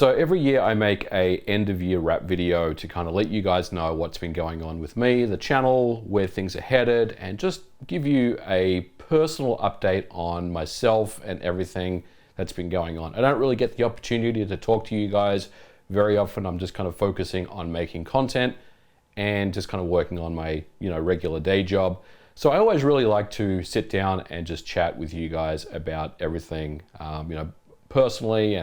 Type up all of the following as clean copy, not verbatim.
So every year I make a end of year wrap video to kind of let you guys know what's been going on with me, the channel, where things are headed, and just give you a personal update on myself and everything that's been going on. I don't really get the opportunity to talk to you guys very often. I'm just kind of focusing on making content and just kind of working on my, regular day job. So I always really like to sit down and just chat with you guys about everything, personally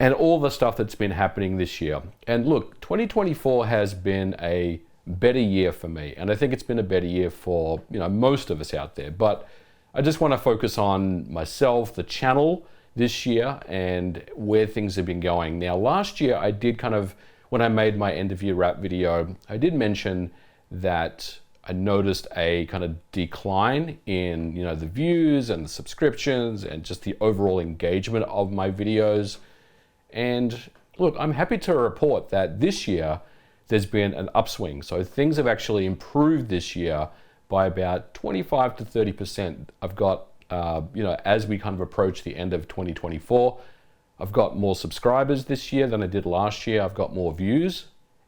and all the stuff that's been happening this year. And look, 2024 has been a better year for me. And I think it's been a better year for, most of us out there. But I just want to focus on myself, the channel this year, and where things have been going. Now, last year I did when I made my end of year wrap video, I did mention that I noticed a kind of decline in, the views and the subscriptions and just the overall engagement of my videos. And look, I'm happy to report that this year there's been an upswing. So things have actually improved this year by about 25 to 30%. I've got, as we kind of approach the end of 2024, I've got more subscribers this year than I did last year. I've got more views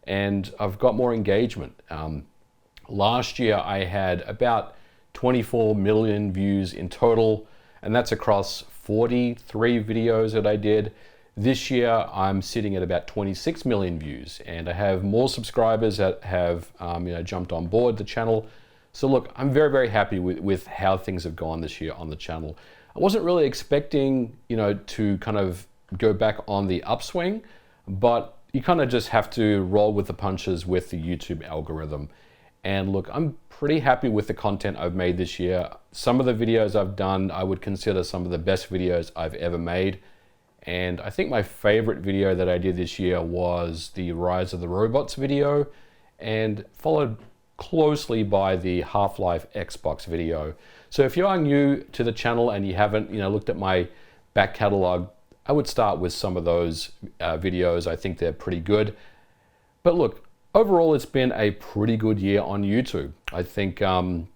and I've got more engagement. Last year I had about 24 million views in total, and that's across 43 videos that I did. This year, I'm sitting at about 26 million views, and I have more subscribers that have, jumped on board the channel. So look, I'm very, very happy with how things have gone this year on the channel. I wasn't really expecting, to kind of go back on the upswing, but you kind of just have to roll with the punches with the YouTube algorithm. And look, I'm pretty happy with the content I've made this year. Some of the videos I've done, I would consider some of the best videos I've ever made. And I think my favorite video that I did this year was the Rise of the Robots video, and followed closely by the Half-Life Xbox video. So if you are new to the channel and you haven't, looked at my back catalog, I would start with some of those videos. I think they're pretty good. But look, overall, it's been a pretty good year on YouTube. I think I'm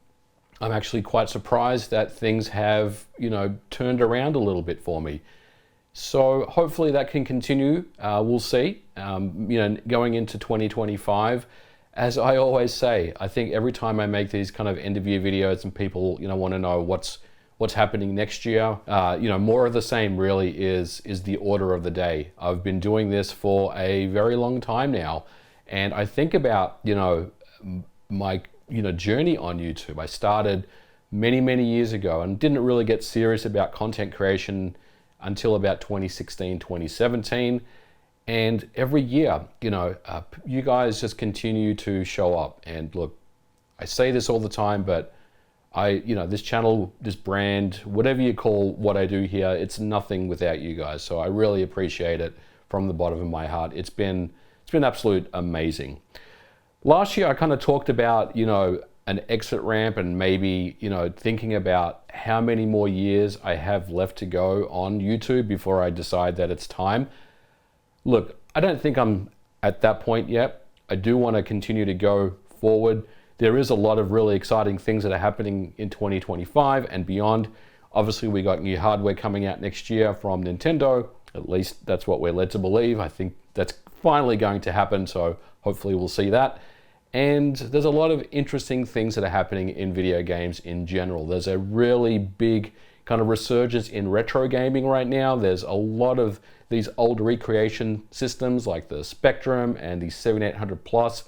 actually quite surprised that things have, turned around a little bit for me. So hopefully that can continue. We'll see. Going into 2025, as I always say, I think every time I make these kind of end of year videos and people, want to know what's happening next year, more of the same really is the order of the day. I've been doing this for a very long time now, and I think about, my, journey on YouTube. I started many, many years ago and didn't really get serious about content creation until about 2016, 2017. And every year, you guys just continue to show up. And look, I say this all the time, but this channel, this brand, whatever you call what I do here, it's nothing without you guys. So I really appreciate it from the bottom of my heart. It's been absolute amazing. Last year, I kind of talked about, an exit ramp and maybe, thinking about how many more years I have left to go on YouTube before I decide that it's time. Look, I don't think I'm at that point yet. I do want to continue to go forward. There is a lot of really exciting things that are happening in 2025 and beyond. Obviously, we got new hardware coming out next year from Nintendo. At least that's what we're led to believe. I think that's finally going to happen, so hopefully we'll see that. And there's a lot of interesting things that are happening in video games in general. There's a really big kind of resurgence in retro gaming right now. There's a lot of these old recreation systems like the Spectrum and the 7800 Plus.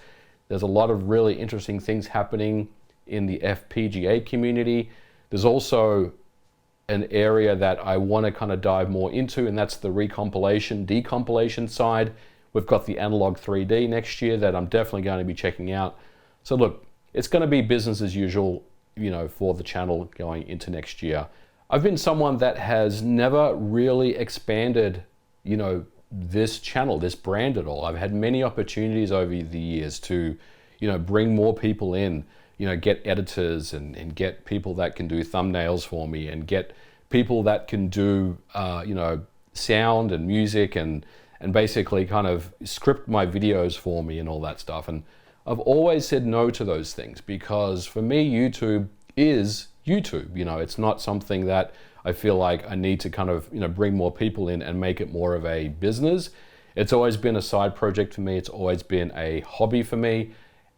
There's a lot of really interesting things happening in the FPGA community. There's also an area that I want to kind of dive more into, and that's the recompilation, decompilation side. We've got the Analog 3D next year that I'm definitely going to be checking out. So look, it's going to be business as usual, for the channel going into next year. I've been someone that has never really expanded, this channel, this brand at all. I've had many opportunities over the years to, bring more people in, get editors and get people that can do thumbnails for me and get people that can do, sound and music and basically kind of script my videos for me and all that stuff. And I've always said no to those things because for me, YouTube is YouTube. It's not something that I feel like I need to kind of, bring more people in and make it more of a business. It's always been a side project for me. It's always been a hobby for me.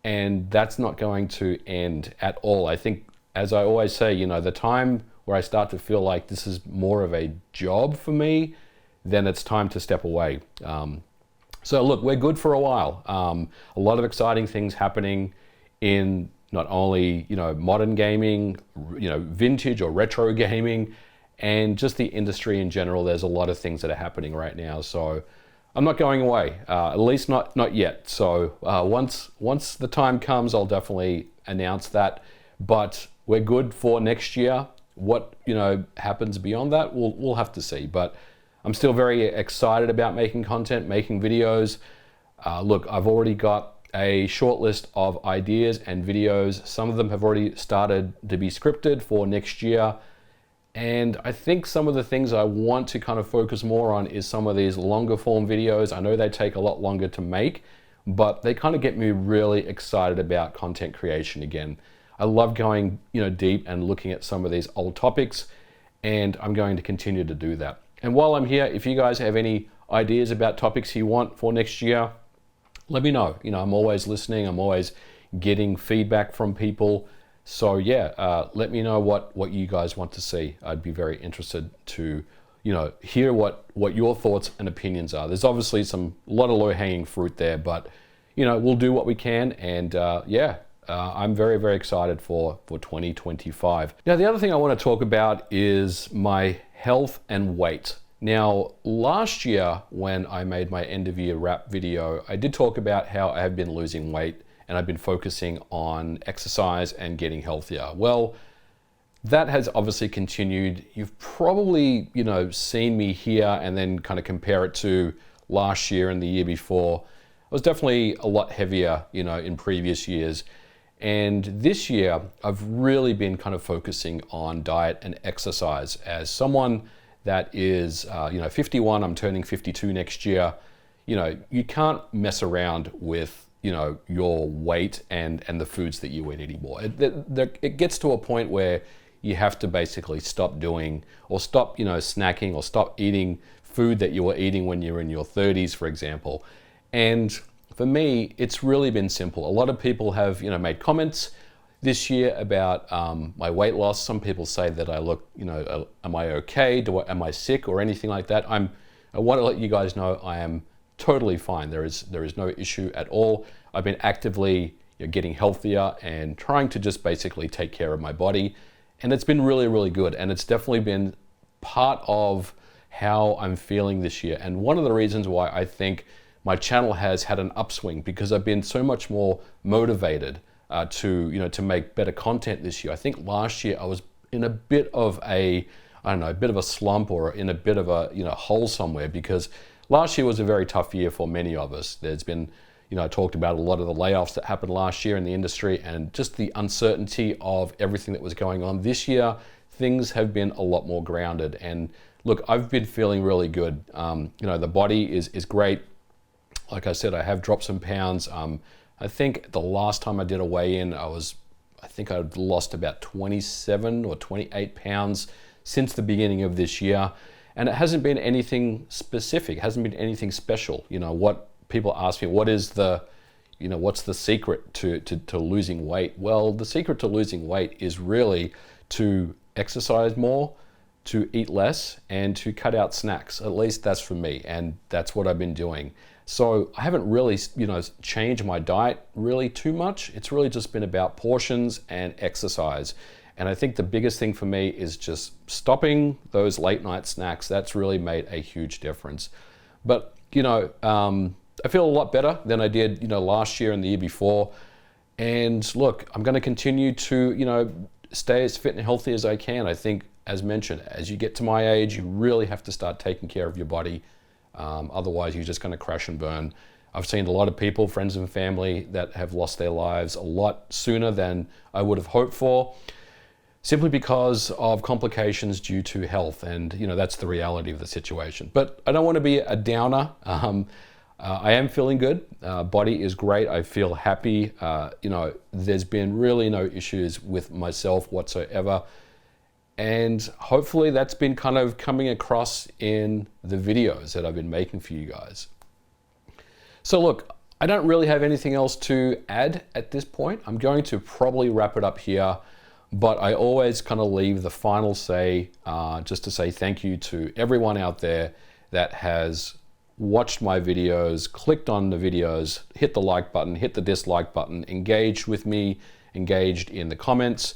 And that's not going to end at all. I think, as I always say, the time where I start to feel like this is more of a job for me, then it's time to step away. So look, we're good for a while. A lot of exciting things happening in not only, modern gaming, vintage or retro gaming, and just the industry in general. There's a lot of things that are happening right now. So I'm not going away, at least not yet. So once the time comes, I'll definitely announce that. But we're good for next year. What happens beyond that, we'll have to see. But I'm still very excited about making content, making videos. Look, I've already got a short list of ideas and videos. Some of them have already started to be scripted for next year. And I think some of the things I want to kind of focus more on is some of these longer form videos. I know they take a lot longer to make, but they kind of get me really excited about content creation again. I love going, deep and looking at some of these old topics, and I'm going to continue to do that. And while I'm here, if you guys have any ideas about topics you want for next year, let me know. I'm always listening. I'm always getting feedback from people. So yeah, let me know what you guys want to see. I'd be very interested to, hear what your thoughts and opinions are. There's obviously a lot of low-hanging fruit there, but we'll do what we can. And I'm very, very excited for 2025. Now, the other thing I want to talk about is my health and weight. Now, last year when I made my end of year wrap video, I did talk about how I have been losing weight and I've been focusing on exercise and getting healthier. Well, that has obviously continued. You've probably, seen me here and then kind of compare it to last year and the year before. I was definitely a lot heavier, in previous years. And this year, I've really been kind of focusing on diet and exercise. As someone that is, 51, I'm turning 52 next year, you can't mess around with your weight and the foods that you eat anymore. It gets to a point where you have to basically stop doing or stop, snacking or stop eating food that you were eating when you were in your 30s, for example. And for me, it's really been simple. A lot of people have, made comments this year about my weight loss. Some people say that I look, am I okay? Am I sick or anything like that? I want to let you guys know I am totally fine. There is no issue at all. I've been actively getting healthier and trying to just basically take care of my body. And it's been really, really good. And it's definitely been part of how I'm feeling this year. And one of the reasons why I think my channel has had an upswing, because I've been so much more motivated to make better content this year. I think last year I was in a bit of a slump or in a bit of a hole somewhere, because last year was a very tough year for many of us. There's been, I talked about a lot of the layoffs that happened last year in the industry and just the uncertainty of everything that was going on. This year, things have been a lot more grounded. And look, I've been feeling really good. The body is great. Like I said, I have dropped some pounds. I think the last time I did a weigh-in, I think I'd lost about 27 or 28 pounds since the beginning of this year. And it hasn't been anything specific, it hasn't been anything special. What people ask me, what's the secret to losing weight? Well, the secret to losing weight is really to exercise more, to eat less, and to cut out snacks. At least that's for me, and that's what I've been doing. So I haven't really, changed my diet really too much. It's really just been about portions and exercise. And I think the biggest thing for me is just stopping those late night snacks. That's really made a huge difference. But, I feel a lot better than I did, last year and the year before. And look, I'm going to continue to, stay as fit and healthy as I can. I think, as mentioned, as you get to my age, you really have to start taking care of your body. Otherwise, you're just going to crash and burn. I've seen a lot of people, friends and family, that have lost their lives a lot sooner than I would have hoped for, simply because of complications due to health. And, that's the reality of the situation. But I don't want to be a downer. I am feeling good. Body is great. I feel happy. There's been really no issues with myself whatsoever. And hopefully that's been kind of coming across in the videos that I've been making for you guys. So look, I don't really have anything else to add at this point. I'm going to probably wrap it up here, but I always kind of leave the final say, just to say thank you to everyone out there that has watched my videos, clicked on the videos, hit the like button, hit the dislike button, engaged with me, engaged in the comments.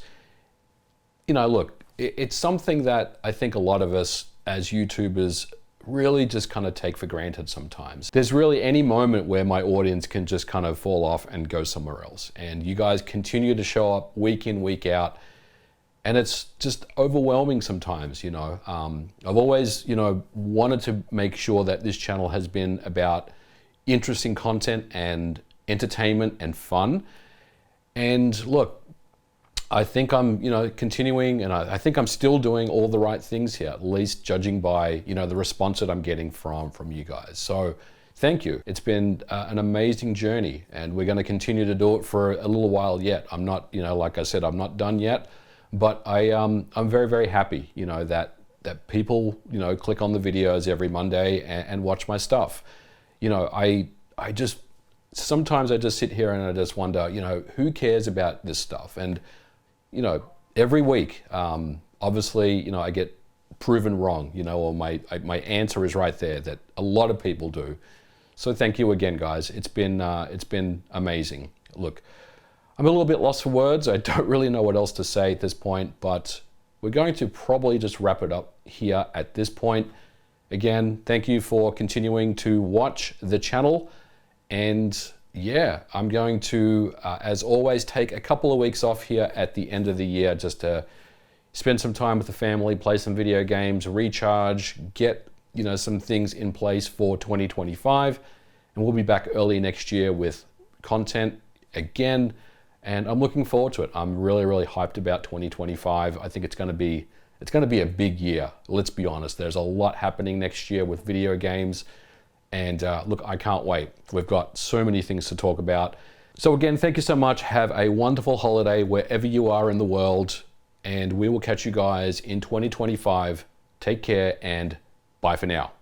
You know, look, it's something that I think a lot of us as YouTubers really just kind of take for granted sometimes. There's really any moment where my audience can just kind of fall off and go somewhere else. And you guys continue to show up week in, week out. And it's just overwhelming sometimes, you know. I've always, you know, wanted to make sure that this channel has been about interesting content and entertainment and fun. And look, I think I'm, you know, continuing, and I think I'm still doing all the right things here, at least judging by, you know, the response that I'm getting from you guys. So thank you. It's been an amazing journey, and we're going to continue to do it for a little while yet. I'm not, you know, like I said, I'm not done yet, but I'm very, very happy, you know, that people, you know, click on the videos every Monday and watch my stuff. You know, I just, sometimes I just sit here and I just wonder, you know, who cares about this stuff? And you know, every week, obviously, you know, I get proven wrong, you know, or my answer is right there, that a lot of people do. So thank you again, guys. It's been amazing. Look, I'm a little bit lost for words. I don't really know what else to say at this point, but we're going to probably just wrap it up here at this point. Again, thank you for continuing to watch the channel, and yeah, I'm going to, as always, take a couple of weeks off here at the end of the year just to spend some time with the family, play some video games, recharge, get, you know, some things in place for 2025. And we'll be back early next year with content again. And I'm looking forward to it. I'm really, really hyped about 2025. I think it's going to be a big year. Let's be honest. There's a lot happening next year with video games. And look, I can't wait. We've got so many things to talk about. So again, thank you so much. Have a wonderful holiday wherever you are in the world. And we will catch you guys in 2025. Take care and bye for now.